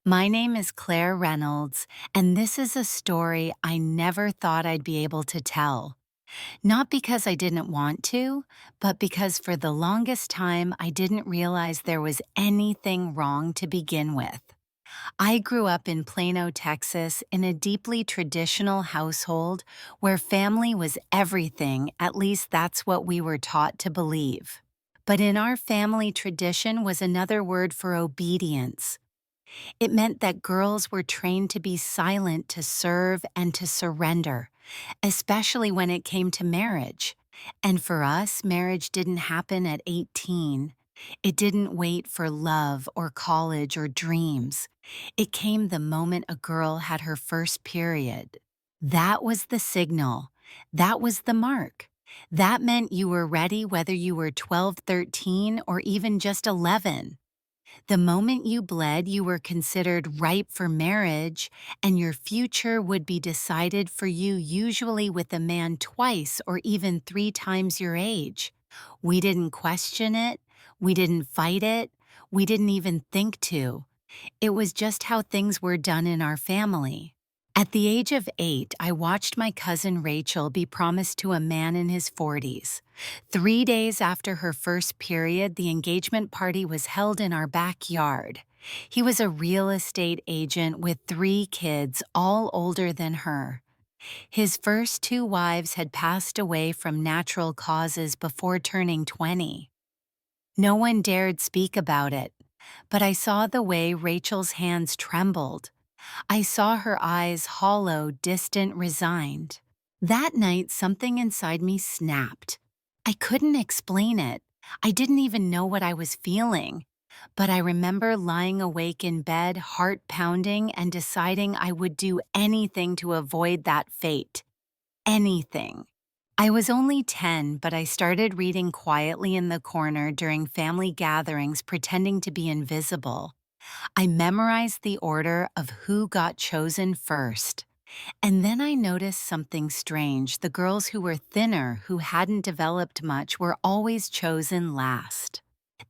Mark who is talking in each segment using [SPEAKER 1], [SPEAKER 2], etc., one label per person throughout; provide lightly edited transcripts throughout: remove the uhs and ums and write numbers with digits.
[SPEAKER 1] My name is Claire Reynolds, and this is a story I never thought I'd be able to tell. Not because I didn't want to, but because for the longest time I didn't realize there was anything wrong to begin with. I grew up in Plano, Texas, in a deeply traditional household where family was everything, at least that's what we were taught to believe. But in our family tradition was another word for obedience. It meant that girls were trained to be silent, to serve, and to surrender, especially when it came to marriage. And for us, marriage didn't happen at 18. It didn't wait for love or college or dreams. It came the moment a girl had her first period. That was the signal. That was the mark. That meant you were ready whether you were 12, 13, or even just 11. The moment you bled, you were considered ripe for marriage, and your future would be decided for you usually with a man twice or even 3 times your age. We didn't question it, we didn't fight it, we didn't even think to. It was just how things were done in our family. At the age of 8, I watched my cousin Rachel be promised to a man in his 40s. 3 days after her first period, the engagement party was held in our backyard. He was a real estate agent with 3 kids, all older than her. His first 2 wives had passed away from natural causes before turning 20. No one dared speak about it, but I saw the way Rachel's hands trembled. I saw her eyes hollow, distant, resigned. That night, something inside me snapped. I couldn't explain it. I didn't even know what I was feeling. But I remember lying awake in bed, heart pounding, and deciding I would do anything to avoid that fate. Anything. I was only 10, but I started reading quietly in the corner during family gatherings, pretending to be invisible. I memorized the order of who got chosen first. And then I noticed something strange. The girls who were thinner, who hadn't developed much, were always chosen last.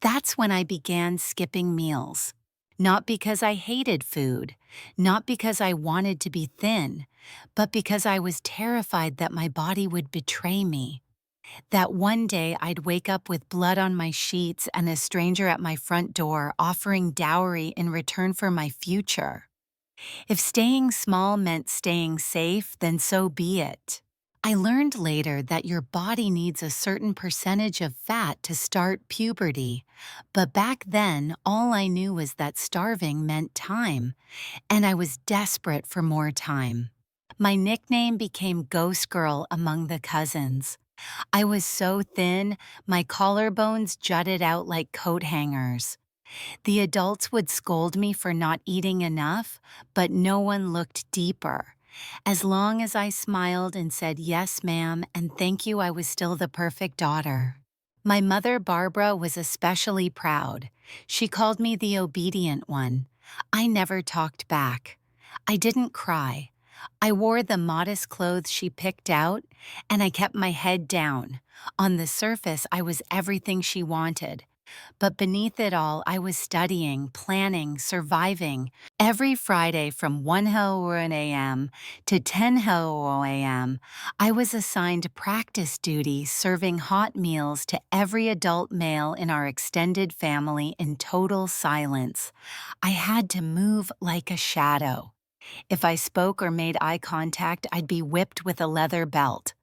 [SPEAKER 1] That's when I began skipping meals. Not because I hated food, not because I wanted to be thin, but because I was terrified that my body would betray me. That one day I'd wake up with blood on my sheets and a stranger at my front door offering dowry in return for my future. If staying small meant staying safe, then so be it. I learned later that your body needs a certain percentage of fat to start puberty, but back then all I knew was that starving meant time, and I was desperate for more time. My nickname became Ghost Girl among the cousins. I was so thin, my collarbones jutted out like coat hangers. The adults would scold me for not eating enough, but no one looked deeper. As long as I smiled and said yes, ma'am, and thank you, I was still the perfect daughter. My mother, Barbara, was especially proud. She called me the obedient one. I never talked back. I didn't cry. I wore the modest clothes she picked out, and I kept my head down. On the surface, I was everything she wanted. But beneath it all, I was studying, planning, surviving. Every Friday from 1 a.m. to 10 a.m., I was assigned practice duty serving hot meals to every adult male in our extended family in total silence. I had to move like a shadow. If I spoke or made eye contact, I'd be whipped with a leather belt.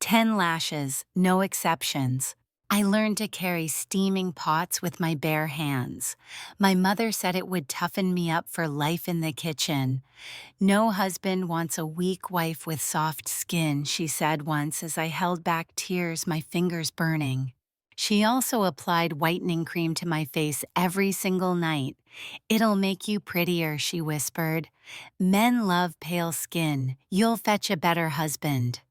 [SPEAKER 1] 10 lashes, no exceptions. I learned to carry steaming pots with my bare hands. My mother said it would toughen me up for life in the kitchen. No husband wants a weak wife with soft skin, she said once as I held back tears, my fingers burning. She also applied whitening cream to my face every single night. "It'll make you prettier," she whispered. "Men love pale skin. You'll fetch a better husband."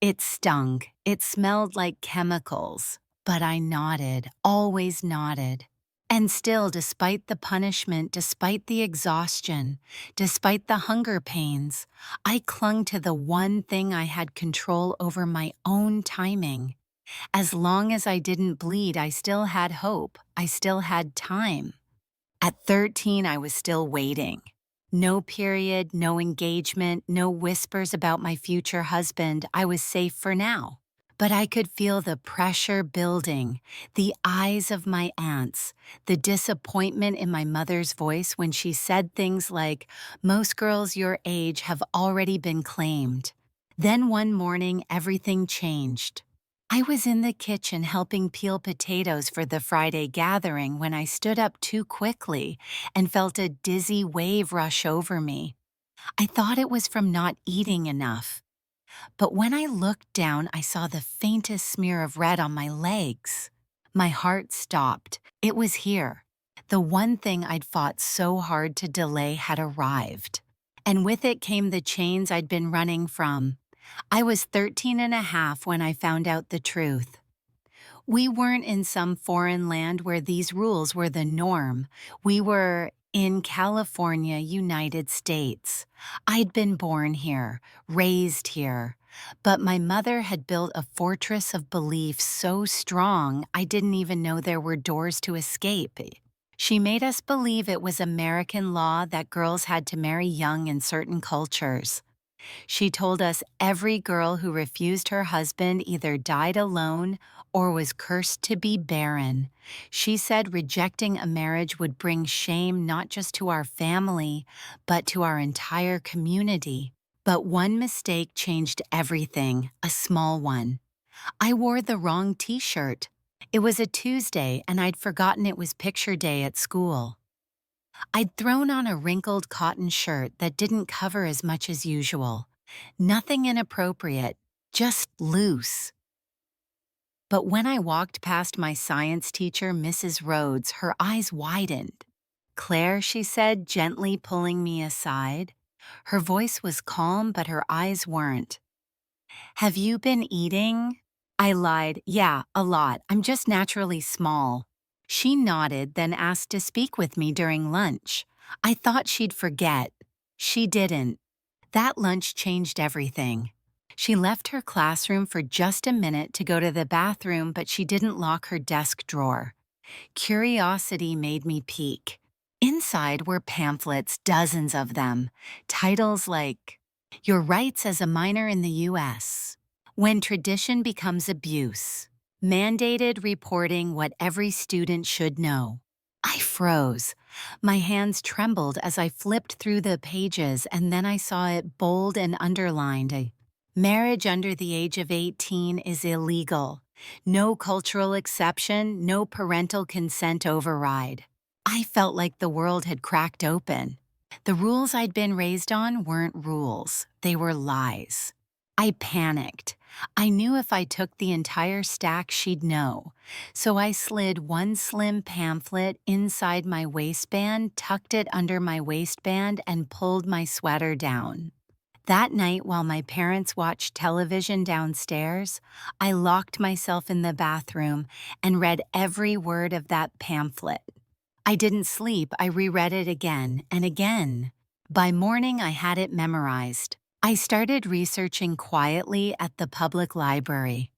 [SPEAKER 1] It stung. It smelled like chemicals. But I nodded, always nodded. And still, despite the punishment, despite the exhaustion, despite the hunger pains, I clung to the one thing I had control over: my own timing. As long as I didn't bleed, I still had hope. I still had time. At 13, I was still waiting. No period, no engagement, no whispers about my future husband. I was safe for now. But I could feel the pressure building, the eyes of my aunts, the disappointment in my mother's voice when she said things like, "Most girls your age have already been claimed." Then one morning, everything changed. I was in the kitchen helping peel potatoes for the Friday gathering when I stood up too quickly and felt a dizzy wave rush over me. I thought it was from not eating enough. But when I looked down, I saw the faintest smear of red on my legs. My heart stopped. It was here. The one thing I'd fought so hard to delay had arrived. And with it came the chains I'd been running from. I was 13 and a half when I found out the truth. We weren't in some foreign land where these rules were the norm. We were in California, United States. I'd been born here, raised here. But my mother had built a fortress of belief so strong I didn't even know there were doors to escape. She made us believe it was American law that girls had to marry young in certain cultures. She told us every girl who refused her husband either died alone or was cursed to be barren. She said rejecting a marriage would bring shame not just to our family, but to our entire community. But one mistake changed everything, a small one. I wore the wrong t-shirt. It was a Tuesday and I'd forgotten it was picture day at school. I'd thrown on a wrinkled cotton shirt that didn't cover as much as usual. Nothing inappropriate, just loose. But when I walked past my science teacher, Mrs. Rhodes, her eyes widened. "Claire," she said, gently pulling me aside. Her voice was calm, but her eyes weren't. "Have you been eating?" I lied. "Yeah, a lot. I'm just naturally small." She nodded, then asked to speak with me during lunch. I thought she'd forget. She didn't. That lunch changed everything. She left her classroom for just a minute to go to the bathroom, but she didn't lock her desk drawer. Curiosity made me peek. Inside were pamphlets, dozens of them. Titles like, "Your Rights as a Minor in the U.S." "When Tradition Becomes Abuse." Mandated reporting what every student should know. I froze. My hands trembled as I flipped through the pages, and then I saw it bold and underlined. Marriage under the age of 18 is illegal. No cultural exception, no parental consent override. I felt like the world had cracked open. The rules I'd been raised on weren't rules, they were lies. I panicked. I knew if I took the entire stack, she'd know. So I slid one slim pamphlet inside my waistband, tucked it under my waistband, and pulled my sweater down. That night, while my parents watched television downstairs, I locked myself in the bathroom and read every word of that pamphlet. I didn't sleep. I reread it again and again. By morning, I had it memorized. I started researching quietly at the public library.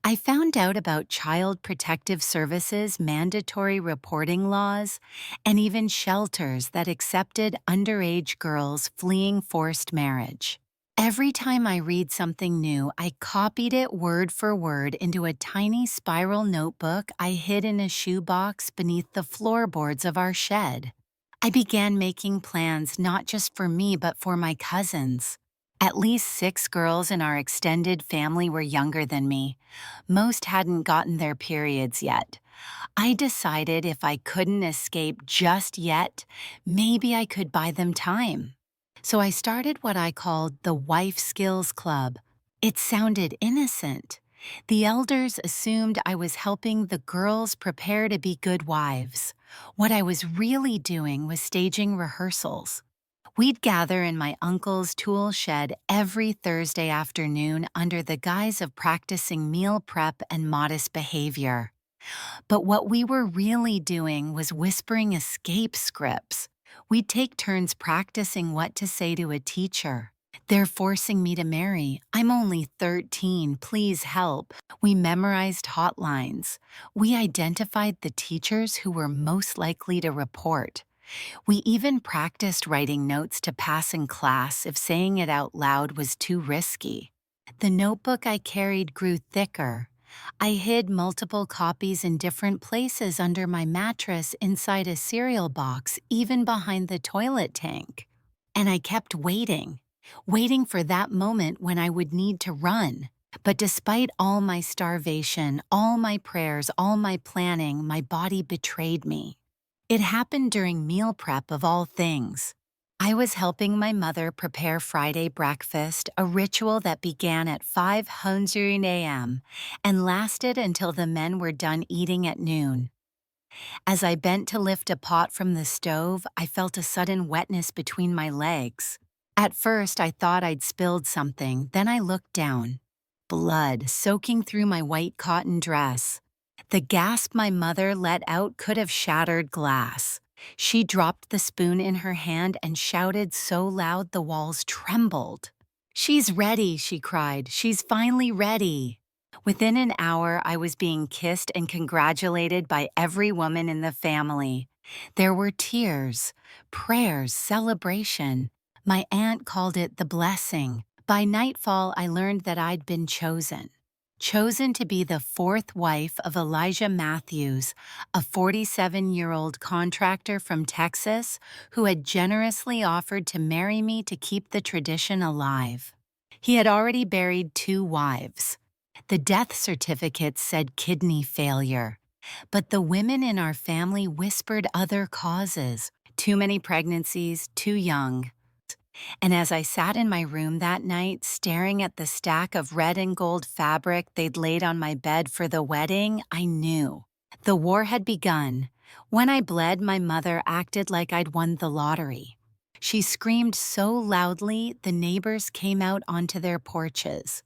[SPEAKER 1] I found out about Child Protective Services mandatory reporting laws and even shelters that accepted underage girls fleeing forced marriage. Every time I read something new, I copied it word for word into a tiny spiral notebook I hid in a shoebox beneath the floorboards of our shed. I began making plans not just for me but for my cousins. At least 6 girls in our extended family were younger than me. Most hadn't gotten their periods yet. I decided if I couldn't escape just yet, maybe I could buy them time. So I started what I called the Wife Skills Club. It sounded innocent. The elders assumed I was helping the girls prepare to be good wives. What I was really doing was staging rehearsals. We'd gather in my uncle's tool shed every Thursday afternoon under the guise of practicing meal prep and modest behavior. But what we were really doing was whispering escape scripts. We'd take turns practicing what to say to a teacher. They're forcing me to marry. I'm only 13. Please help. We memorized hotlines. We identified the teachers who were most likely to report. We even practiced writing notes to pass in class if saying it out loud was too risky. The notebook I carried grew thicker. I hid multiple copies in different places under my mattress, inside a cereal box, even behind the toilet tank. And I kept waiting for that moment when I would need to run. But despite all my starvation, all my prayers, all my planning, my body betrayed me. It happened during meal prep of all things. I was helping my mother prepare Friday breakfast, a ritual that began at 500 a.m. and lasted until the men were done eating at noon. As I bent to lift a pot from the stove, I felt a sudden wetness between my legs. At first, I thought I'd spilled something, then I looked down. Blood soaking through my white cotton dress. The gasp my mother let out could have shattered glass. She dropped the spoon in her hand and shouted so loud the walls trembled. "She's ready," she cried. "She's finally ready." Within an hour, I was being kissed and congratulated by every woman in the family. There were tears, prayers, celebration. My aunt called it the blessing. By nightfall, I learned that I'd been chosen. Chosen to be the fourth wife of Elijah Matthews, a 47-year-old contractor from Texas who had generously offered to marry me to keep the tradition alive. He had already buried 2 wives. The death certificates said kidney failure, but the women in our family whispered other causes: too many pregnancies, too young. And as I sat in my room that night, staring at the stack of red and gold fabric they'd laid on my bed for the wedding, I knew. The war had begun. When I bled, my mother acted like I'd won the lottery. She screamed so loudly, the neighbors came out onto their porches.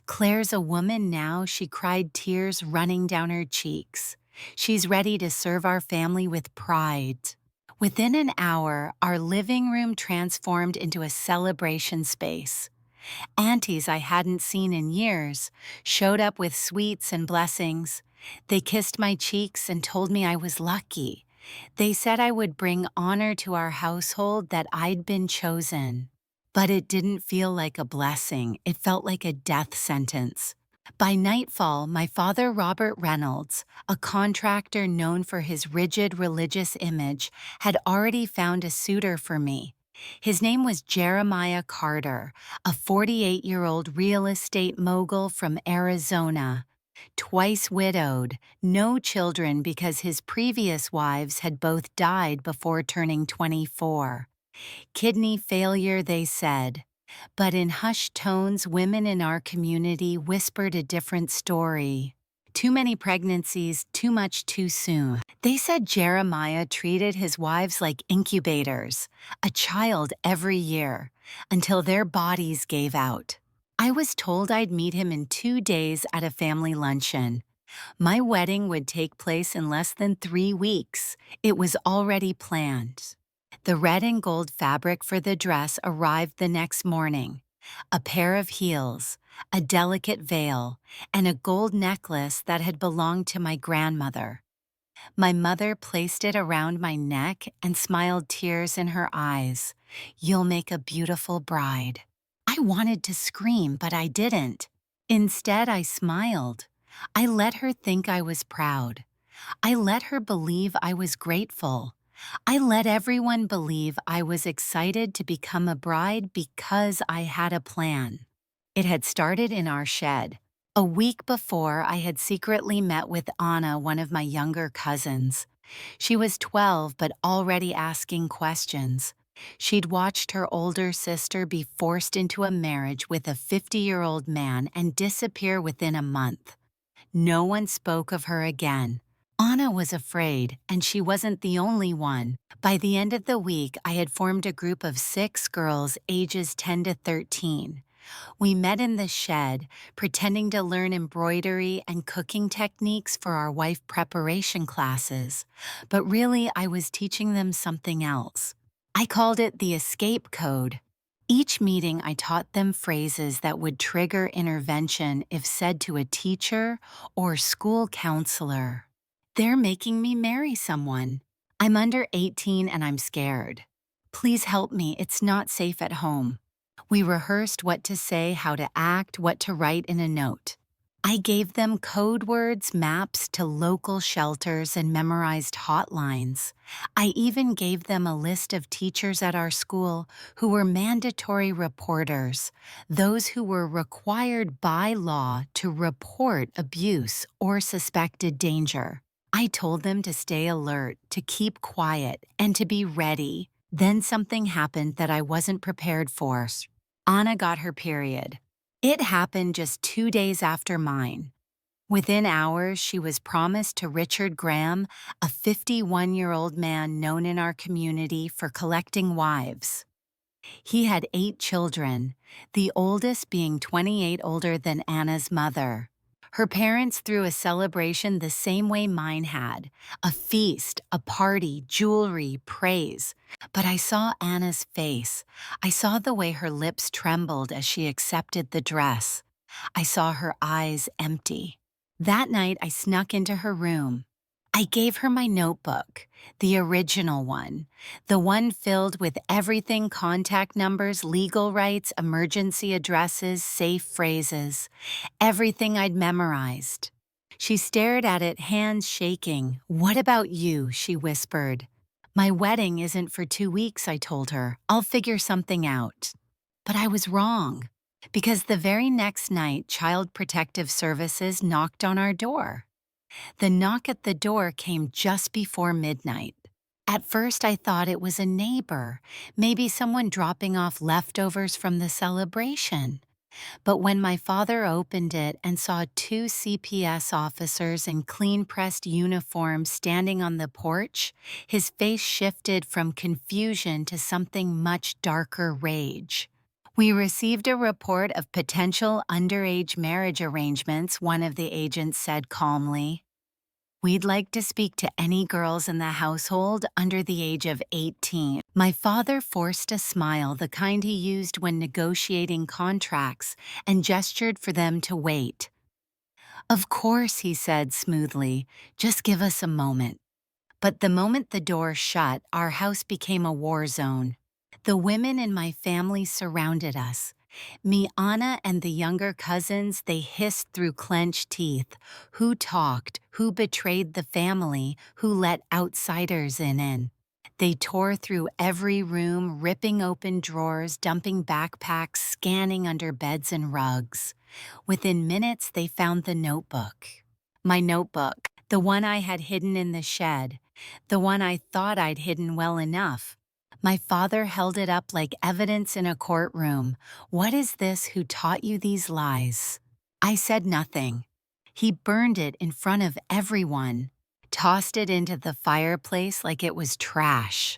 [SPEAKER 1] "Claire's a woman now," she cried, tears running down her cheeks. "She's ready to serve our family with pride." Within an hour, our living room transformed into a celebration space. Aunties I hadn't seen in years showed up with sweets and blessings. They kissed my cheeks and told me I was lucky. They said I would bring honor to our household, that I'd been chosen. But it didn't feel like a blessing, it felt like a death sentence. By nightfall, my father, Robert Reynolds, a contractor known for his rigid religious image, had already found a suitor for me. His name was Jeremiah Carter, a 48-year-old real estate mogul from Arizona. Twice widowed, no children because his previous wives had both died before turning 24. Kidney failure, they said. But in hushed tones, women in our community whispered a different story. Too many pregnancies, too much too soon. They said Jeremiah treated his wives like incubators, a child every year, until their bodies gave out. I was told I'd meet him in 2 days at a family luncheon. My wedding would take place in less than 3 weeks. It was already planned. The red and gold fabric for the dress arrived the next morning. A pair of heels, a delicate veil, and a gold necklace that had belonged to my grandmother. My mother placed it around my neck and smiled, tears in her eyes. "You'll make a beautiful bride." I wanted to scream, but I didn't. Instead, I smiled. I let her think I was proud. I let her believe I was grateful. I let everyone believe I was excited to become a bride because I had a plan. It had started in our shed. A week before, I had secretly met with Anna, one of my younger cousins. She was 12 but already asking questions. She'd watched her older sister be forced into a marriage with a 50-year-old man and disappear within a month. No one spoke of her again. Anna was afraid, and she wasn't the only one. By the end of the week, I had formed a group of 6 girls ages 10 to 13. We met in the shed, pretending to learn embroidery and cooking techniques for our wife preparation classes. But really, I was teaching them something else. I called it the escape code. Each meeting, I taught them phrases that would trigger intervention if said to a teacher or school counselor. They're making me marry someone. I'm under 18 and I'm scared. Please help me, it's not safe at home. We rehearsed what to say, how to act, what to write in a note. I gave them code words, maps to local shelters, and memorized hotlines. I even gave them a list of teachers at our school who were mandatory reporters, those who were required by law to report abuse or suspected danger. I told them to stay alert, to keep quiet, and to be ready. Then something happened that I wasn't prepared for. Anna got her period. It happened just 2 days after mine. Within hours, she was promised to Richard Graham, a 51-year-old man known in our community for collecting wives. He had 8 children, the oldest being 28 older than Anna's mother. Her parents threw a celebration the same way mine had, a feast, a party, jewelry, praise. But I saw Anna's face. I saw the way her lips trembled as she accepted the dress. I saw her eyes empty. That night, I snuck into her room. I gave her my notebook, the original one, the one filled with everything: contact numbers, legal rights, emergency addresses, safe phrases, everything I'd memorized. She stared at it, hands shaking. "What about you?" she whispered. "My wedding isn't for 2 weeks," I told her. "I'll figure something out." But I was wrong, because the very next night, Child Protective Services knocked on our door. The knock at the door came just before midnight. At first, I thought it was a neighbor, maybe someone dropping off leftovers from the celebration. But when my father opened it and saw 2 CPS officers in clean-pressed uniforms standing on the porch, his face shifted from confusion to something much darker: rage. "We received a report of potential underage marriage arrangements," one of the agents said calmly. "We'd like to speak to any girls in the household under the age of 18. My father forced a smile, the kind he used when negotiating contracts, and gestured for them to wait. "Of course," he said smoothly, "just give us a moment." But the moment the door shut, our house became a war zone. The women in my family surrounded us. Me, Anna, and the younger cousins, they hissed through clenched teeth. Who talked? Who betrayed the family? Who let outsiders in? They tore through every room, ripping open drawers, dumping backpacks, scanning under beds and rugs. Within minutes, they found the notebook. My notebook, the one I had hidden in the shed, the one I thought I'd hidden well enough. My father held it up like evidence in a courtroom. "What is this? Who taught you these lies?" I said nothing. He burned it in front of everyone, tossed it into the fireplace like it was trash.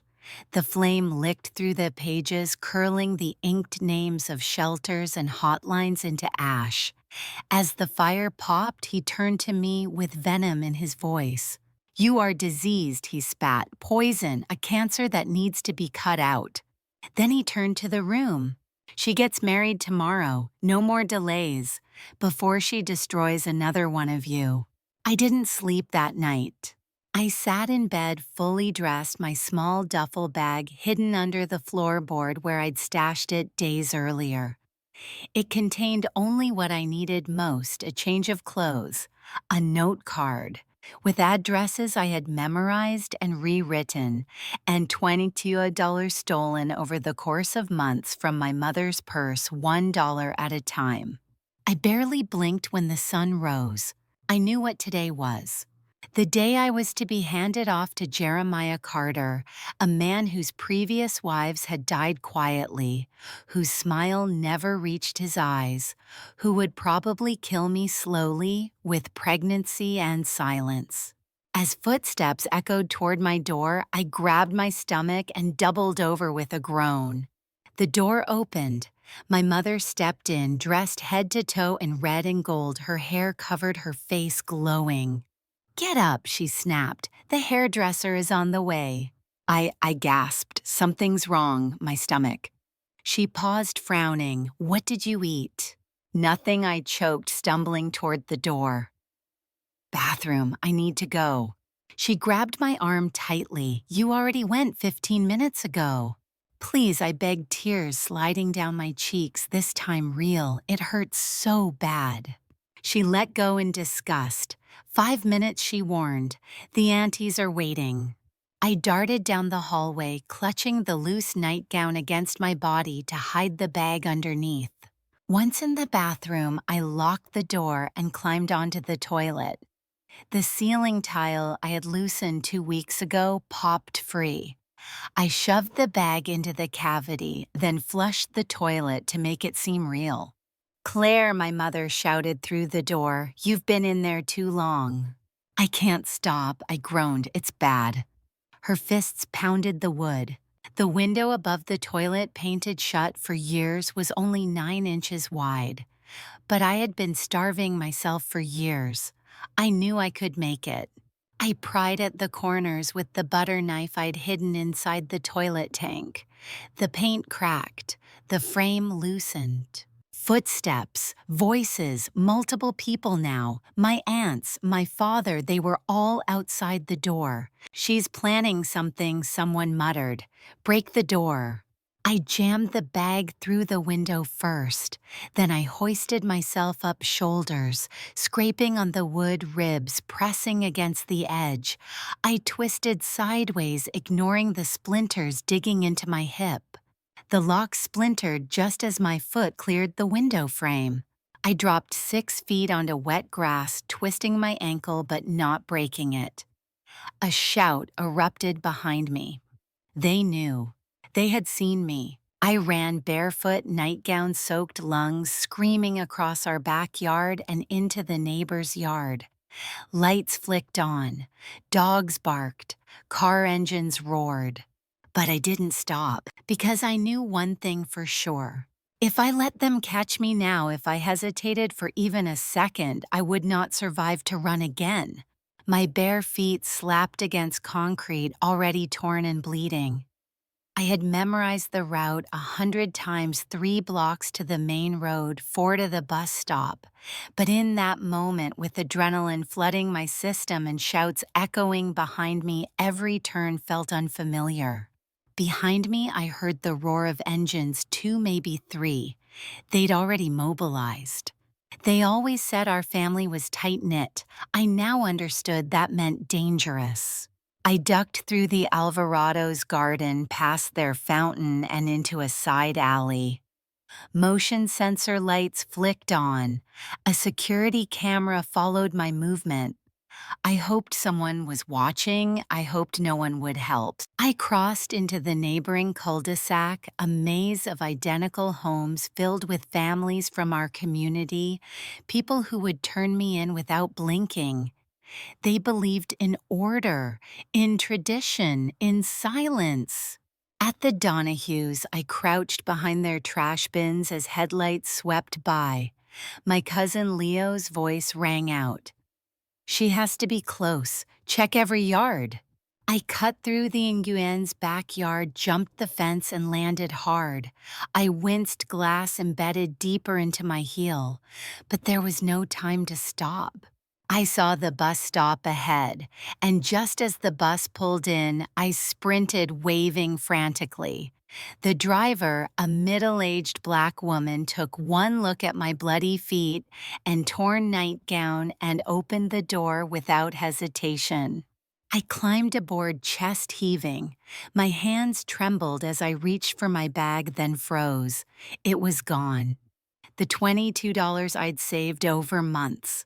[SPEAKER 1] The flame licked through the pages, curling the inked names of shelters and hotlines into ash. As the fire popped, he turned to me with venom in his voice. "You are diseased," he spat. "Poison, a cancer that needs to be cut out." Then he turned to the room. "She gets married tomorrow. No more delays. Before she destroys another one of you." I didn't sleep that night. I sat in bed fully dressed, my small duffel bag hidden under the floorboard where I'd stashed it days earlier. It contained only what I needed most: a change of clothes, a note card with addresses I had memorized and rewritten, and $22 stolen over the course of months from my mother's purse, $1 at a time. I barely blinked when the sun rose. I knew what today was. The day I was to be handed off to Jeremiah Carter, a man whose previous wives had died quietly, whose smile never reached his eyes, who would probably kill me slowly with pregnancy and silence. As footsteps echoed toward my door, I grabbed my stomach and doubled over with a groan. The door opened. My mother stepped in, dressed head to toe in red and gold, her hair covered, her face glowing. "Get up," she snapped. "The hairdresser is on the way." I gasped. Something's wrong, my stomach. She paused, frowning. What did you eat? Nothing, I choked, stumbling toward the door. Bathroom, I need to go. She grabbed my arm tightly. You already went 15 minutes ago. Please, I begged, tears sliding down my cheeks, this time real. It hurt so bad. She let go in disgust. 5 minutes, she warned. The aunties are waiting. I darted down the hallway, clutching the loose nightgown against my body to hide the bag underneath. Once in the bathroom, I locked the door and climbed onto the toilet. The ceiling tile I had loosened 2 weeks ago popped free. I shoved the bag into the cavity, then flushed the toilet to make it seem real. Claire, my mother shouted through the door, you've been in there too long. I can't stop, I groaned, it's bad. Her fists pounded the wood. The window above the toilet, painted shut for years, was only 9 inches wide. But I had been starving myself for years. I knew I could make it. I pried at the corners with the butter knife I'd hidden inside the toilet tank. The paint cracked. The frame loosened. Footsteps, voices, multiple people now. My aunts, my father, they were all outside the door. She's planning something, someone muttered. Break the door. I jammed the bag through the window first. Then I hoisted myself up shoulders, scraping on the wood ribs, pressing against the edge. I twisted sideways, ignoring the splinters digging into my hip. The lock splintered just as my foot cleared the window frame. I dropped 6 feet onto wet grass, twisting my ankle but not breaking it. A shout erupted behind me. They knew. They had seen me. I ran barefoot, nightgown-soaked lungs, screaming across our backyard and into the neighbor's yard. Lights flicked on. Dogs barked. Car engines roared. But I didn't stop, because I knew one thing for sure. If I let them catch me now, if I hesitated for even a second, I would not survive to run again. My bare feet slapped against concrete, already torn and bleeding. I had memorized the route 100 times, 3 blocks to the main road, 4 to the bus stop. But in that moment, with adrenaline flooding my system and shouts echoing behind me, every turn felt unfamiliar. Behind me, I heard the roar of engines, 2, maybe 3. They'd already mobilized. They always said our family was tight-knit. I now understood that meant dangerous. I ducked through the Alvarado's garden, past their fountain, and into a side alley. Motion sensor lights flicked on. A security camera followed my movement. I hoped someone was watching. I hoped no one would help. I crossed into the neighboring cul-de-sac, a maze of identical homes filled with families from our community, people who would turn me in without blinking. They believed in order, in tradition, in silence. At the Donahues, I crouched behind their trash bins as headlights swept by. My cousin Leo's voice rang out. She has to be close. Check every yard. I cut through the Nguyen's backyard, jumped the fence, and landed hard. I winced, glass embedded deeper into my heel. But there was no time to stop. I saw the bus stop ahead, and just as the bus pulled in, I sprinted, waving frantically. The driver, a middle-aged black woman, took one look at my bloody feet and torn nightgown and opened the door without hesitation. I climbed aboard, chest heaving. My hands trembled as I reached for my bag, then froze. It was gone. The $22 I'd saved over months.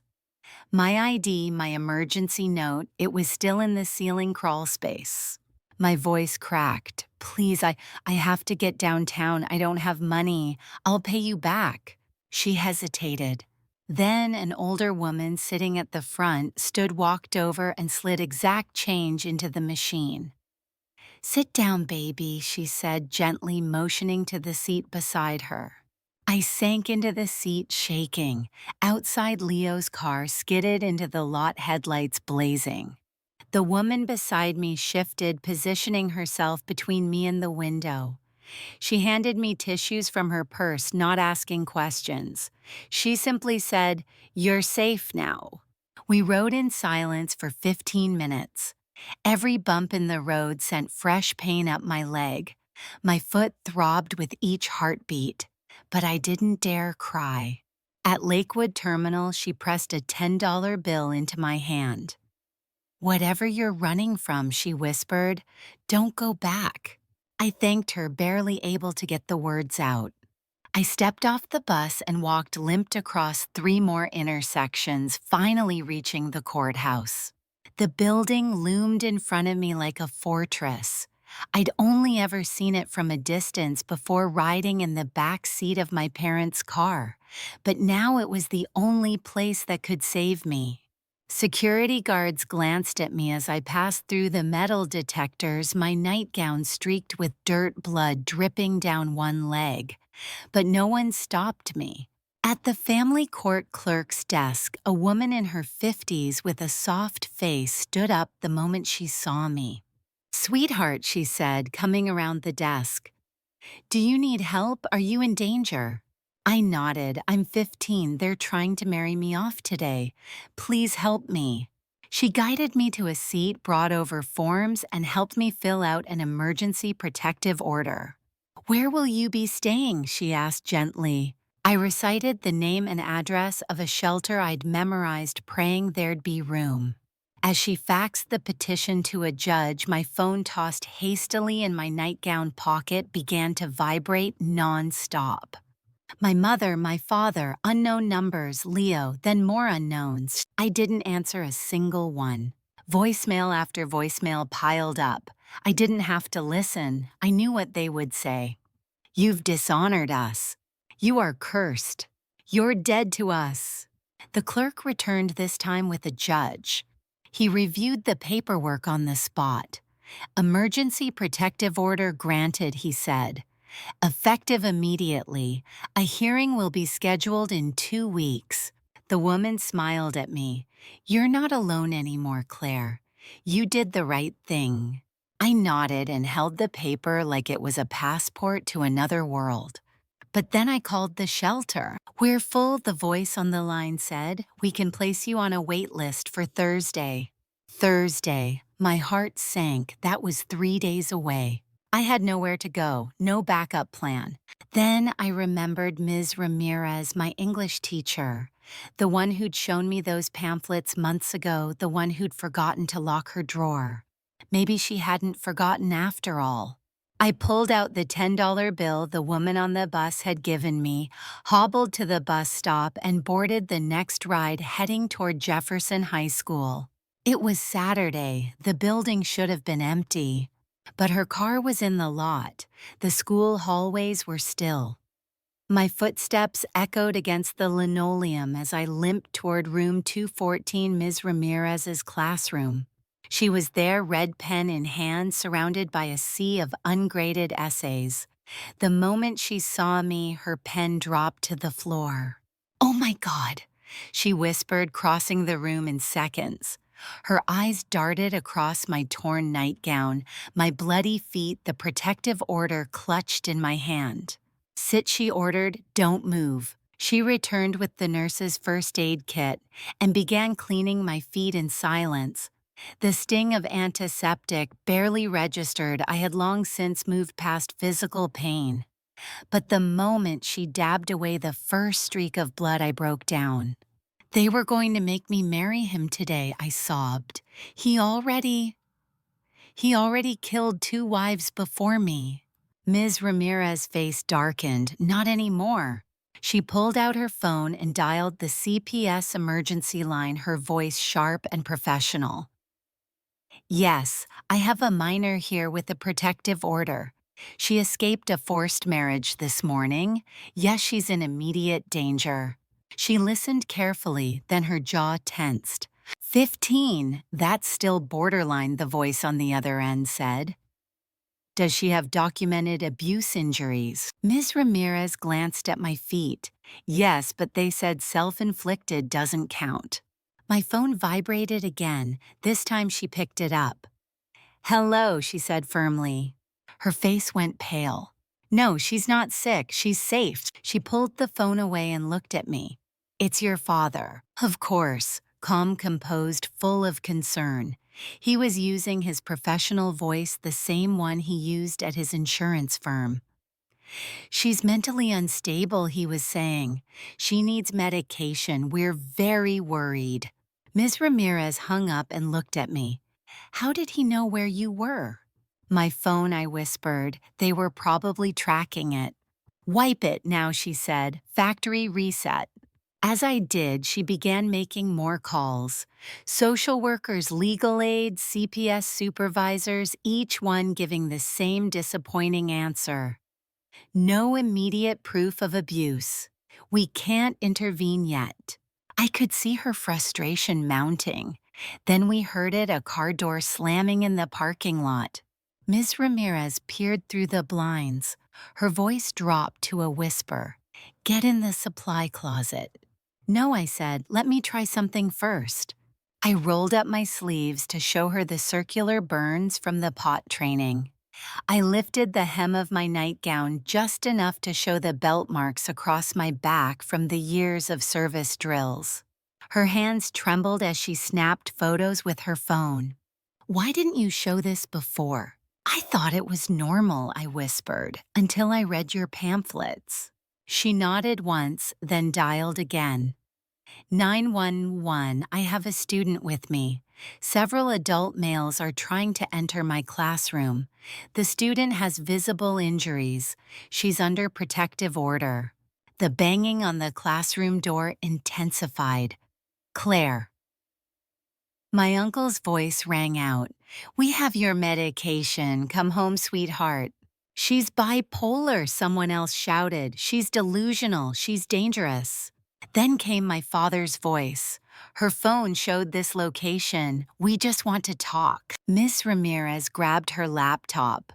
[SPEAKER 1] My ID, my emergency note, it was still in the ceiling crawl space. My voice cracked. Please, I have to get downtown. I don't have money. I'll pay you back. She hesitated. Then an older woman sitting at the front walked over and slid exact change into the machine. Sit down, baby, she said, gently motioning to the seat beside her. I sank into the seat, shaking. Outside, Leo's car skidded into the lot, headlights blazing. The woman beside me shifted, positioning herself between me and the window. She handed me tissues from her purse, not asking questions. She simply said, "You're safe now." We rode in silence for 15 minutes. Every bump in the road sent fresh pain up my leg. My foot throbbed with each heartbeat, but I didn't dare cry. At Lakewood Terminal, she pressed a $10 bill into my hand. "Whatever you're running from," she whispered, "don't go back." I thanked her, barely able to get the words out. I stepped off the bus and walked limped across 3 more intersections, finally reaching the courthouse. The building loomed in front of me like a fortress. I'd only ever seen it from a distance before riding in the back seat of my parents' car, but now it was the only place that could save me. Security guards glanced at me as I passed through the metal detectors, my nightgown streaked with dirt, blood dripping down one leg. But no one stopped me. At the family court clerk's desk, a woman in her 50s with a soft face stood up the moment she saw me. "Sweetheart," she said, coming around the desk. "Do you need help? Are you in danger?" I nodded. "I'm 15. They're trying to marry me off today. Please help me." She guided me to a seat, brought over forms, and helped me fill out an emergency protective order. "Where will you be staying?" she asked gently. I recited the name and address of a shelter I'd memorized, praying there'd be room. As she faxed the petition to a judge, my phone, tossed hastily in my nightgown pocket, began to vibrate non-stop. My mother, my father, unknown numbers, Leo, then more unknowns. I didn't answer a single one. Voicemail after voicemail piled up. I didn't have to listen. I knew what they would say. "You've dishonored us. You are cursed. You're dead to us." The clerk returned this time with a judge. He reviewed the paperwork on the spot. "Emergency protective order granted," he said. "Effective immediately. A hearing will be scheduled in 2 weeks." The woman smiled at me. "You're not alone anymore, Claire. You did the right thing." I nodded and held the paper like it was a passport to another world. But then I called the shelter. "We're full," the voice on the line said. "We can place you on a wait list for Thursday." Thursday. My heart sank. That was 3 days away. I had nowhere to go, no backup plan. Then I remembered Ms. Ramirez, my English teacher, the one who'd shown me those pamphlets months ago, the one who'd forgotten to lock her drawer. Maybe she hadn't forgotten after all. I pulled out the $10 bill the woman on the bus had given me, hobbled to the bus stop, and boarded the next ride heading toward Jefferson High School. It was Saturday. The building should have been empty. But her car was in the lot. The school hallways were still. My footsteps echoed against the linoleum as I limped toward room 214, Ms. Ramirez's classroom. She was there, red pen in hand, surrounded by a sea of ungraded essays. The moment she saw me, her pen dropped to the floor. "Oh my God," she whispered, crossing the room in seconds. Her eyes darted across my torn nightgown, my bloody feet, the protective order clutched in my hand. "Sit," she ordered. "Don't move." She returned with the nurse's first aid kit and began cleaning my feet in silence. The sting of antiseptic barely registered. I had long since moved past physical pain. But the moment she dabbed away the first streak of blood, I broke down. "They were going to make me marry him today," I sobbed. He already killed 2 wives before me." Ms. Ramirez's face darkened. "Not anymore." She pulled out her phone and dialed the CPS emergency line, her voice sharp and professional. "Yes, I have a minor here with a protective order. She escaped a forced marriage this morning. Yes, she's in immediate danger." She listened carefully, then her jaw tensed. 15, that's still borderline," the voice on the other end said. "Does she have documented abuse injuries?" Ms. Ramirez glanced at my feet. "Yes, but they said self-inflicted doesn't count." My phone vibrated again. This time she picked it up. "Hello," she said firmly. Her face went pale. No, she's not sick. She's safe. She pulled the phone away and looked at me. It's your father. Of course, calm, composed, full of concern. He was using his professional voice, the same one he used at his insurance firm. She's mentally unstable, he was saying. She needs medication. We're very worried. Ms. Ramirez hung up and looked at me. How did he know where you were? My phone, I whispered. They were probably tracking it. Wipe it now, she said. Factory reset. As I did, she began making more calls. Social workers, legal aides, CPS supervisors, each one giving the same disappointing answer. No immediate proof of abuse. We can't intervene yet. I could see her frustration mounting. Then we heard a car door slamming in the parking lot. Ms. Ramirez peered through the blinds. Her voice dropped to a whisper. Get in the supply closet. No, I said, let me try something first. I rolled up my sleeves to show her the circular burns from the pot training. I lifted the hem of my nightgown just enough to show the belt marks across my back from the years of service drills. Her hands trembled as she snapped photos with her phone. Why didn't you show this before? I thought it was normal, I whispered, until I read your pamphlets. She nodded once, then dialed again. 911, I have a student with me. Several adult males are trying to enter my classroom. The student has visible injuries. She's under protective order. The banging on the classroom door intensified. Claire. My uncle's voice rang out. We have your medication. Come home, sweetheart. She's bipolar, someone else shouted. She's delusional. She's dangerous. Then came my father's voice. Her phone showed this location. We just want to talk. Miss Ramirez grabbed her laptop.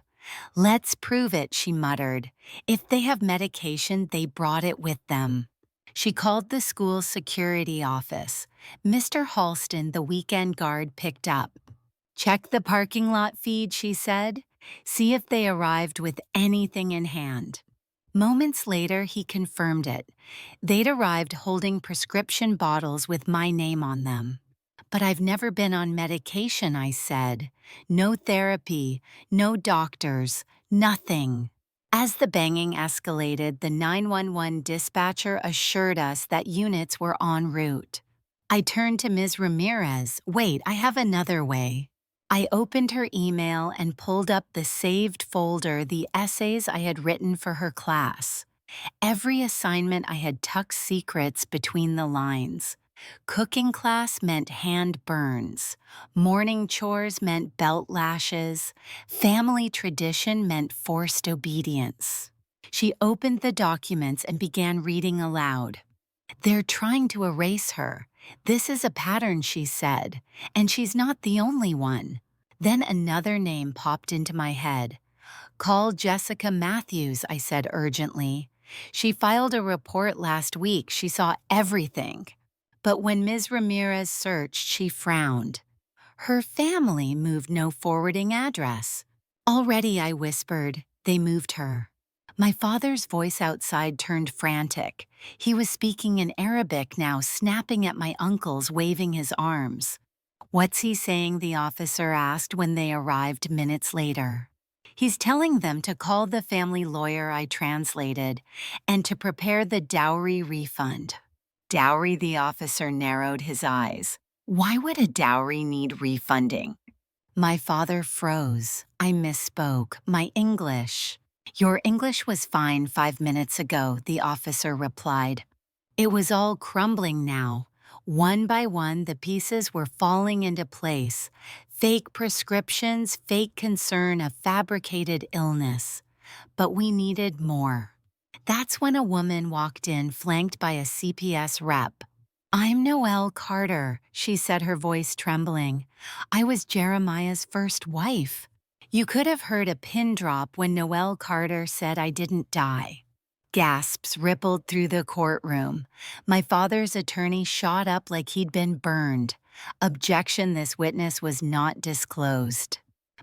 [SPEAKER 1] Let's prove it, she muttered. If they have medication, they brought it with them. She called the school's security office. Mr. Halston, the weekend guard, picked up. Check the parking lot feed, she said. See if they arrived with anything in hand. Moments later, he confirmed it. They'd arrived holding prescription bottles with my name on them. But I've never been on medication, I said. No therapy, no doctors, nothing. As the banging escalated, the 911 dispatcher assured us that units were en route. I turned to Ms. Ramirez. Wait, I have another way. I opened her email and pulled up the saved folder, the essays I had written for her class. Every assignment I had tucked secrets between the lines. Cooking class meant hand burns. Morning chores meant belt lashes. Family tradition meant forced obedience. She opened the documents and began reading aloud. They're trying to erase her. This is a pattern, she said, and she's not the only one. Then another name popped into my head. Call Jessica Matthews, I said urgently. She filed a report last week. She saw everything. But when Ms. Ramirez searched, she frowned. Her family moved no forwarding address. Already, I whispered, they moved her. My father's voice outside turned frantic. He was speaking in Arabic now, snapping at my uncles, waving his arms. What's he saying? The officer asked when they arrived minutes later. He's telling them to call the family lawyer, I translated, and to prepare the dowry refund. Dowry? The officer narrowed his eyes. Why would a dowry need refunding? My father froze. I misspoke. My English. Your English was fine 5 minutes ago, the officer replied. It was all crumbling now. One by one, the pieces were falling into place. Fake prescriptions, fake concern, a fabricated illness. But we needed more. That's when a woman walked in, flanked by a CPS rep. I'm Noelle Carter, she said, her voice trembling. I was Jeremiah's first wife. You could have heard a pin drop when Noelle Carter said I didn't die. Gasps rippled through the courtroom. My father's attorney shot up like he'd been burned. Objection, this witness was not disclosed.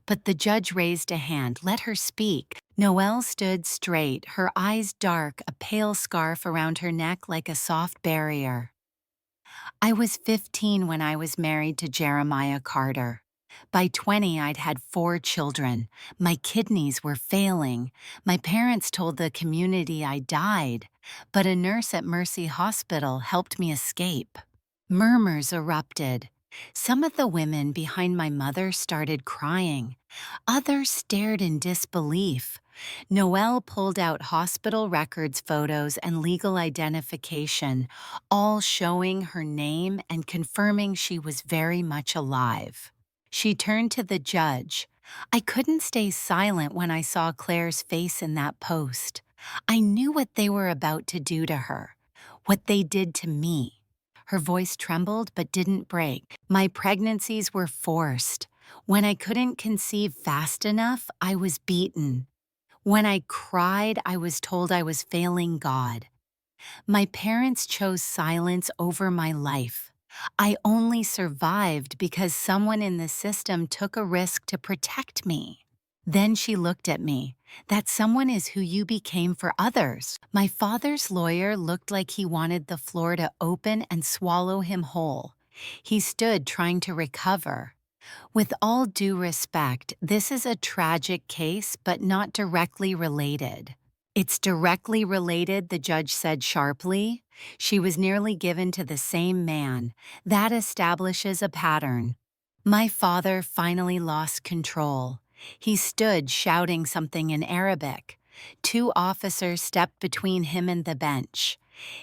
[SPEAKER 1] But the judge raised a hand. Let her speak. Noelle stood straight, her eyes dark, a pale scarf around her neck like a soft barrier. I was 15 when I was married to Jeremiah Carter. By 20, I'd had 4 children. My kidneys were failing. My parents told the community I died, but a nurse at Mercy Hospital helped me escape. Murmurs erupted. Some of the women behind my mother started crying. Others stared in disbelief. Noelle pulled out hospital records photos and legal identification, all showing her name and confirming she was very much alive. She turned to the judge. I couldn't stay silent when I saw Claire's face in that post. I knew what they were about to do to her, what they did to me. Her voice trembled but didn't break. My pregnancies were forced. When I couldn't conceive fast enough, I was beaten. When I cried, I was told I was failing God. My parents chose silence over my life. I only survived because someone in the system took a risk to protect me. Then she looked at me. That someone is who you became for others. My father's lawyer looked like he wanted the floor to open and swallow him whole. He stood trying to recover. With all due respect, this is a tragic case, but not directly related. It's directly related, the judge said sharply. She was nearly given to the same man. That establishes a pattern. My father finally lost control. He stood shouting something in Arabic. 2 officers stepped between him and the bench.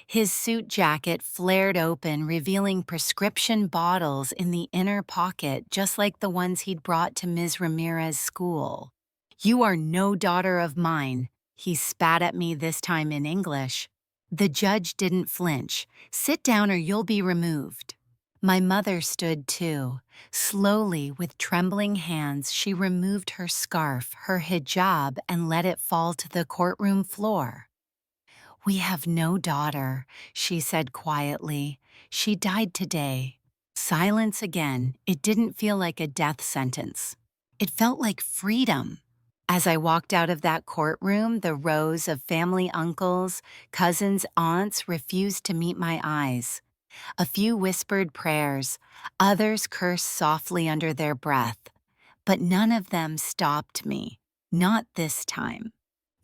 [SPEAKER 1] His suit jacket flared open, revealing prescription bottles in the inner pocket, just like the ones he'd brought to Ms. Ramirez's school. "You are no daughter of mine," he spat at me, this time in English. The judge didn't flinch. "Sit down or you'll be removed." My mother stood too. Slowly, with trembling hands, she removed her scarf, her hijab, and let it fall to the courtroom floor. "We have no daughter," she said quietly. "She died today." Silence again. It didn't feel like a death sentence. It felt like freedom. As I walked out of that courtroom, the rows of family uncles, cousins, aunts refused to meet my eyes. A few whispered prayers, others cursed softly under their breath. But none of them stopped me. Not this time.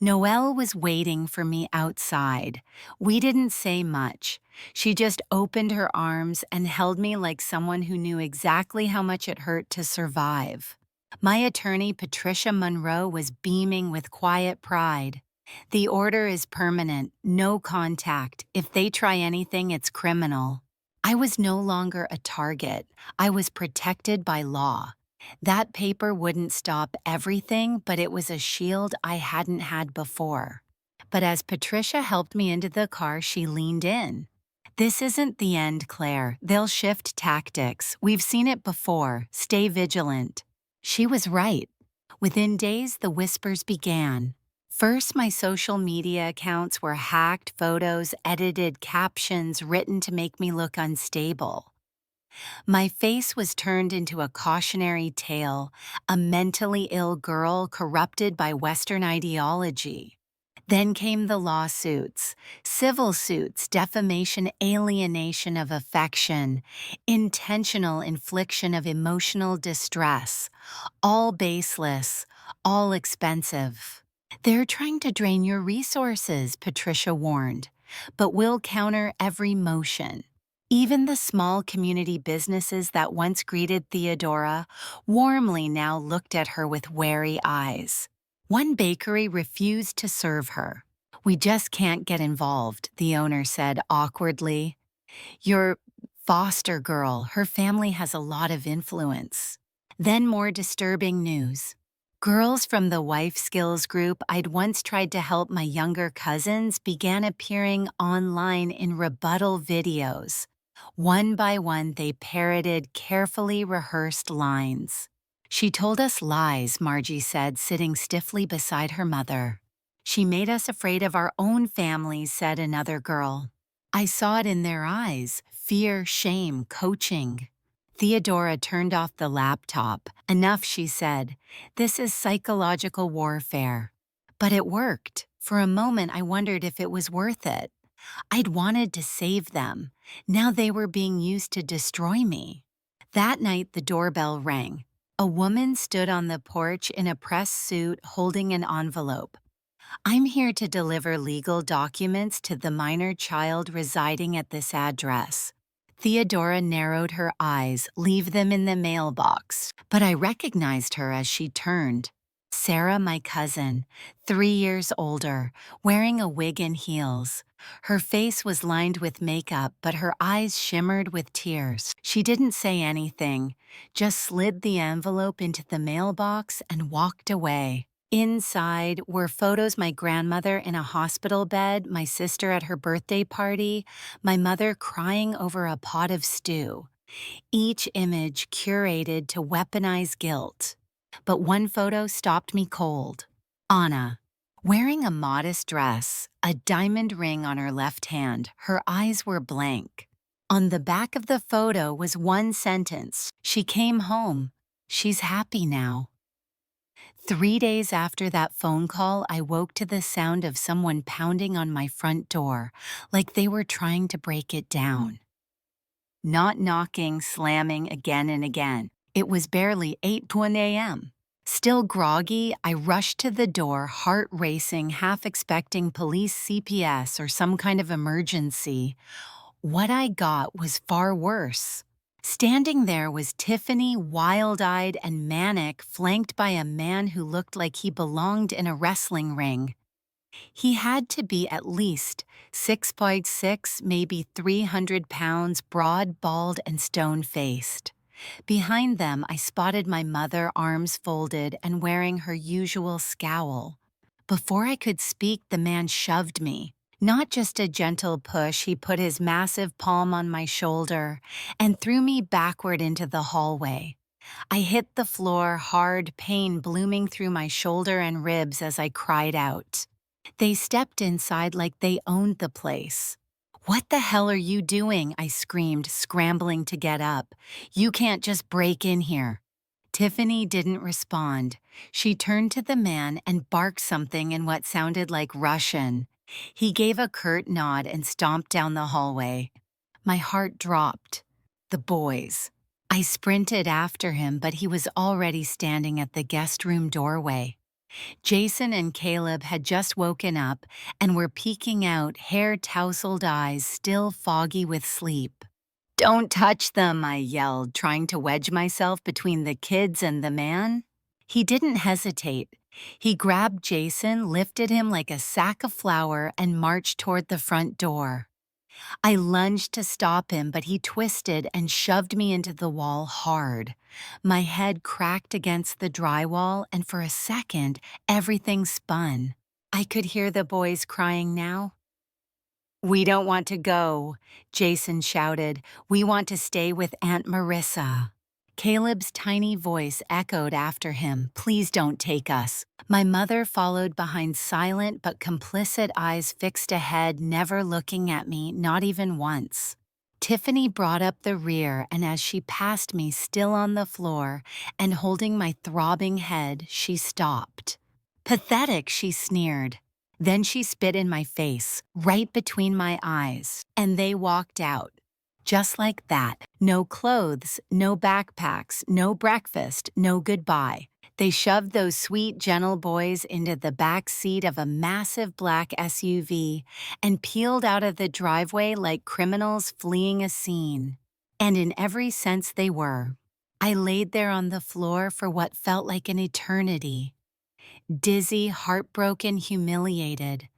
[SPEAKER 1] Noelle was waiting for me outside. We didn't say much. She just opened her arms and held me like someone who knew exactly how much it hurt to survive. My attorney, Patricia Monroe, was beaming with quiet pride. "The order is permanent, no contact. If they try anything, it's criminal." I was no longer a target. I was protected by law. That paper wouldn't stop everything, but it was a shield I hadn't had before. But as Patricia helped me into the car, she leaned in. "This isn't the end, Claire. They'll shift tactics. We've seen it before. Stay vigilant." She was right. Within days, the whispers began. First, my social media accounts were hacked, photos, edited, captions written to make me look unstable. My face was turned into a cautionary tale, a mentally ill girl corrupted by Western ideology. Then came the lawsuits, civil suits, defamation, alienation of affection, intentional infliction of emotional distress, all baseless, all expensive. "They're trying to drain your resources," Patricia warned, "but we'll counter every motion." Even the small community businesses that once greeted Theodora warmly now looked at her with wary eyes. One bakery refused to serve her. "We just can't get involved," the owner said awkwardly. "Your foster girl, her family has a lot of influence." Then more disturbing news. Girls from the Wife Skills group I'd once tried to help my younger cousins began appearing online in rebuttal videos. One by one, they parroted carefully rehearsed lines. "She told us lies," Margie said, sitting stiffly beside her mother. "She made us afraid of our own families," said another girl. I saw it in their eyes, fear, shame, coaching. Theodora turned off the laptop. Enough, she said. This is psychological warfare. But it worked. For a moment, I wondered if it was worth it. I'd wanted to save them. Now they were being used to destroy me. That night, the doorbell rang. A woman stood on the porch in a press suit holding an envelope. I'm here to deliver legal documents to the minor child residing at this address. Theodora narrowed her eyes. Leave them in the mailbox. But I recognized her as she turned. Sarah, my cousin, 3 years older, wearing a wig and heels. Her face was lined with makeup, but her eyes shimmered with tears. She didn't say anything, just slid the envelope into the mailbox and walked away. Inside were photos: my grandmother in a hospital bed, my sister at her birthday party, my mother crying over a pot of stew. Each image curated to weaponize guilt. But one photo stopped me cold. Anna, wearing a modest dress, a diamond ring on her left hand, her eyes were blank. On the back of the photo was one sentence: she came home. She's happy now. 3 days after that phone call, I woke to the sound of someone pounding on my front door, like they were trying to break it down. Not knocking, slamming again and again. It was barely 8:01 a.m. Still groggy, I rushed to the door, heart racing, half expecting police, CPS, or some kind of emergency. What I got was far worse. Standing there was Tiffany, wild-eyed and manic, flanked by a man who looked like he belonged in a wrestling ring. He had to be at least 6'6", maybe 300 pounds, broad, bald, and stone-faced. Behind them, I spotted my mother, arms folded and wearing her usual scowl. Before I could speak, the man shoved me. Not just a gentle push, he put his massive palm on my shoulder and threw me backward into the hallway. I hit the floor hard, pain blooming through my shoulder and ribs as I cried out. They stepped inside like they owned the place. "What the hell are you doing?" I screamed, scrambling to get up. "You can't just break in here." Tiffany didn't respond. She turned to the man and barked something in what sounded like Russian. He gave a curt nod and stomped down the hallway. My heart dropped. The boys. I sprinted after him, but he was already standing at the guest room doorway. Jason and Caleb had just woken up and were peeking out, hair tousled, eyes still foggy with sleep. "Don't touch them," I yelled, trying to wedge myself between the kids and the man. He didn't hesitate. He grabbed Jason, lifted him like a sack of flour, and marched toward the front door. I lunged to stop him, but he twisted and shoved me into the wall hard. My head cracked against the drywall, and for a second, everything spun. I could hear the boys crying now. "We don't want to go," Jason shouted. "We want to stay with Aunt Marissa." Caleb's tiny voice echoed after him. "Please don't take us." My mother followed behind, silent but complicit, eyes fixed ahead, never looking at me, not even once. Tiffany brought up the rear, and as she passed me, still on the floor and holding my throbbing head, she stopped. "Pathetic," she sneered. Then she spit in my face, right between my eyes, and they walked out. Just like that. No clothes, no backpacks, no breakfast, no goodbye. They shoved those sweet, gentle boys into the back seat of a massive black SUV and peeled out of the driveway like criminals fleeing a scene. And in every sense they were. I laid there on the floor for what felt like an eternity. Dizzy, heartbroken, humiliated.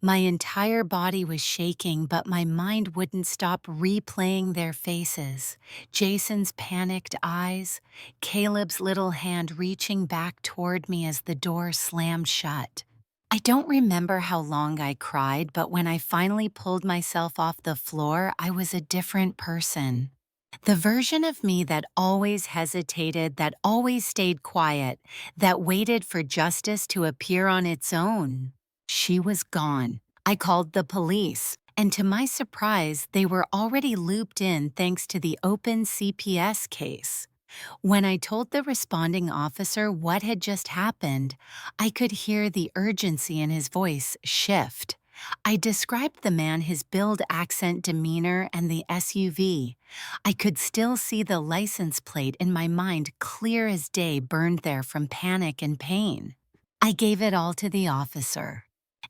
[SPEAKER 1] My entire body was shaking, but my mind wouldn't stop replaying their faces. Jason's panicked eyes, Caleb's little hand reaching back toward me as the door slammed shut. I don't remember how long I cried, but when I finally pulled myself off the floor, I was a different person. The version of me that always hesitated, that always stayed quiet, that waited for justice to appear on its own. She was gone. I called the police. And to my surprise, they were already looped in thanks to the open CPS case. When I told the responding officer what had just happened, I could hear the urgency in his voice shift. I described the man, his build, accent, demeanor, and the SUV. I could still see the license plate in my mind, clear as day, burned there from panic and pain. I gave it all to the officer,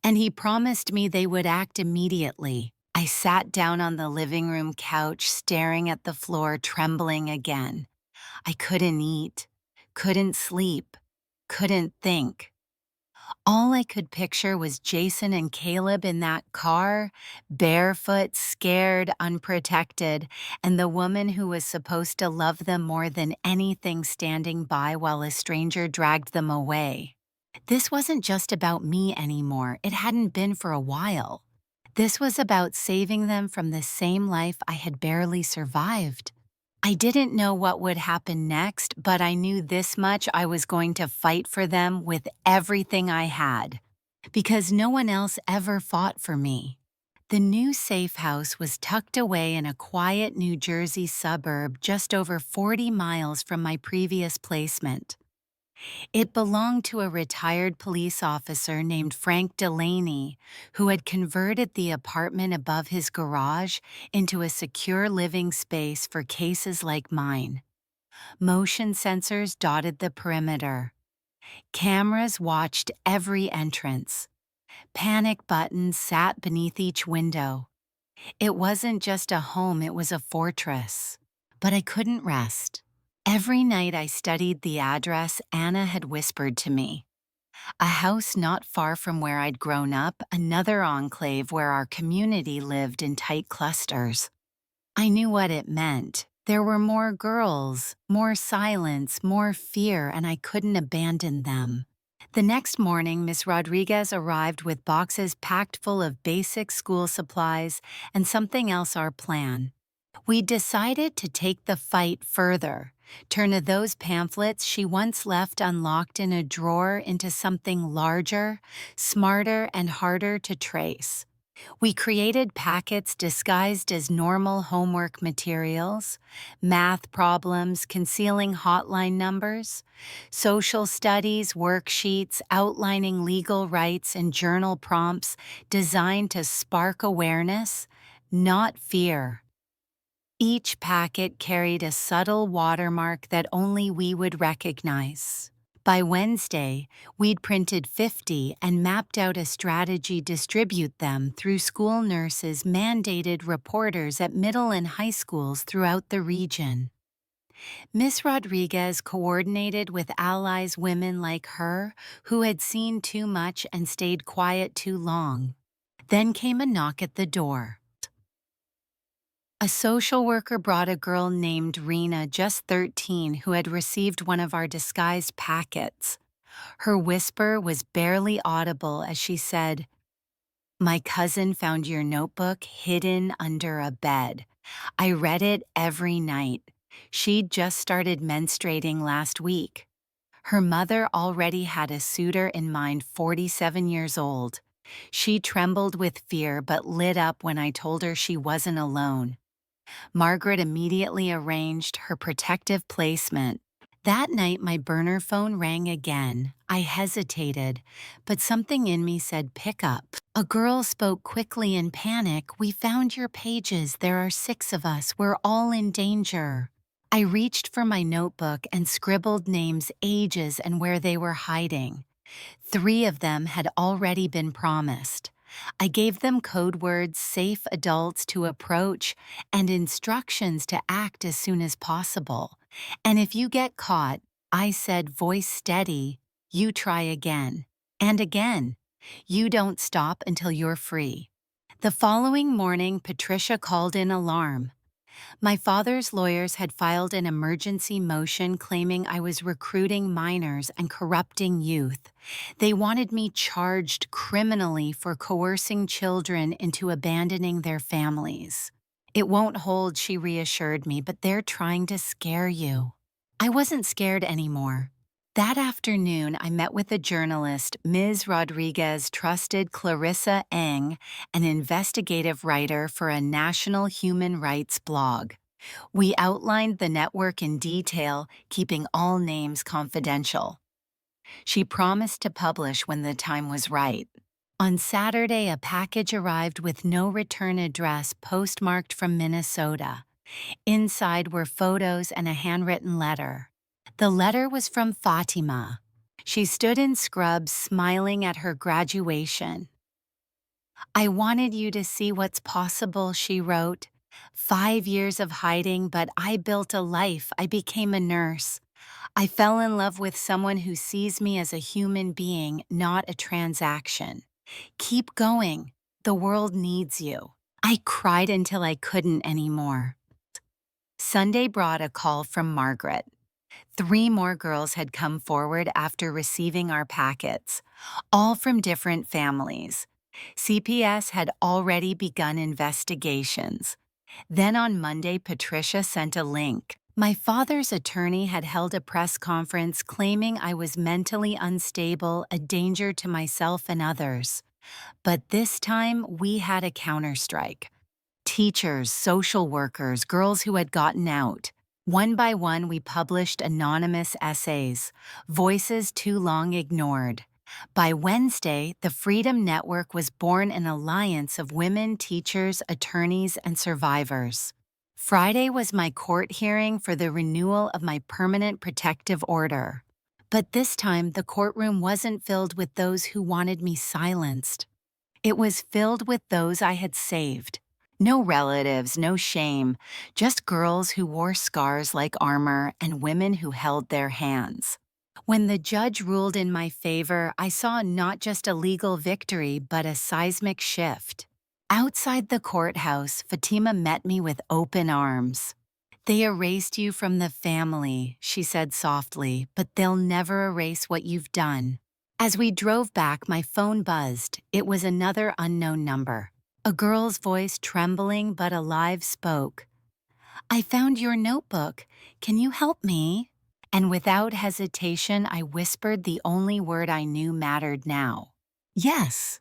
[SPEAKER 1] and he promised me they would act immediately. I sat down on the living room couch, staring at the floor, trembling again. I couldn't eat, couldn't sleep, couldn't think. All I could picture was Jason and Caleb in that car, barefoot, scared, unprotected, and the woman who was supposed to love them more than anything standing by while a stranger dragged them away. This wasn't just about me anymore. It hadn't been for a while. This was about saving them from the same life I had barely survived. I didn't know what would happen next, but I knew this much: I was going to fight for them with everything I had, because no one else ever fought for me. The new safe house was tucked away in a quiet New Jersey suburb just over 40 miles from my previous placement. It belonged to a retired police officer named Frank Delaney, who had converted the apartment above his garage into a secure living space for cases like mine. Motion sensors dotted the perimeter. Cameras watched every entrance. Panic buttons sat beneath each window. It wasn't just a home, it was a fortress. But I couldn't rest. Every night I studied the address Anna had whispered to me. A house not far from where I'd grown up, another enclave where our community lived in tight clusters. I knew what it meant. There were more girls, more silence, more fear, and I couldn't abandon them. The next morning, Miss Rodriguez arrived with boxes packed full of basic school supplies and something else: our plan. We decided to take the fight further, turn those pamphlets she once left unlocked in a drawer into something larger, smarter, and harder to trace. We created packets disguised as normal homework materials, math problems concealing hotline numbers, social studies worksheets outlining legal rights, and journal prompts designed to spark awareness, not fear. Each packet carried a subtle watermark that only we would recognize. By Wednesday, we'd printed 50 and mapped out a strategy to distribute them through school nurses, mandated reporters at middle and high schools throughout the region. Miss Rodriguez coordinated with allies, women like her who had seen too much and stayed quiet too long. Then came a knock at the door. A social worker brought a girl named Rena, just 13, who had received one of our disguised packets. Her whisper was barely audible as she said, "My cousin found your notebook hidden under a bed. I read it every night. She'd just started menstruating last week. Her mother already had a suitor in mind, 47 years old. She trembled with fear but lit up when I told her she wasn't alone. Margaret immediately arranged her protective placement. That night, my burner phone rang again. I hesitated, but something in me said, pick up. A girl spoke quickly in panic. "We found your pages. There are 6 of us. We're all in danger." I reached for my notebook and scribbled names, ages, and where they were hiding. 3 of them had already been promised. I gave them code words: safe adults to approach, and instructions to act as soon as possible. And if you get caught, I said, voice steady, you try again. And again. You don't stop until you're free. The following morning, Patricia called in alarm. My father's lawyers had filed an emergency motion claiming I was recruiting minors and corrupting youth. They wanted me charged criminally for coercing children into abandoning their families. "It won't hold," she reassured me, "but they're trying to scare you." I wasn't scared anymore. That afternoon, I met with a journalist, Ms. Rodriguez trusted Clarissa Eng, an investigative writer for a national human rights blog. We outlined the network in detail, keeping all names confidential. She promised to publish when the time was right. On Saturday, a package arrived with no return address postmarked from Minnesota. Inside were photos and a handwritten letter. The letter was from Fatima. She stood in scrubs smiling at her graduation. "I wanted you to see what's possible," she wrote. "5 years of hiding, but I built a life. I became a nurse. I fell in love with someone who sees me as a human being, not a transaction. Keep going. The world needs you." I cried until I couldn't anymore. Sunday brought a call from Margaret. 3 more girls had come forward after receiving our packets, all from different families. CPS had already begun investigations. Then on Monday, Patricia sent a link. My father's attorney had held a press conference claiming I was mentally unstable, a danger to myself and others. But this time, we had a counterstrike. Teachers, social workers, girls who had gotten out. One by one, we published anonymous essays, voices too long ignored. By Wednesday, the Freedom Network was born an alliance of women, teachers, attorneys, and survivors. Friday was my court hearing for the renewal of my permanent protective order. But this time, the courtroom wasn't filled with those who wanted me silenced. It was filled with those I had saved. No relatives, no shame, just girls who wore scars like armor and women who held their hands. When the judge ruled in my favor, I saw not just a legal victory, but a seismic shift. Outside the courthouse, Fatima met me with open arms. "They erased you from the family," she said softly, "but they'll never erase what you've done." As we drove back, my phone buzzed. It was another unknown number. A girl's voice, trembling but alive, spoke. "I found your notebook. Can you help me?" And without hesitation, I whispered the only word I knew mattered now. "Yes."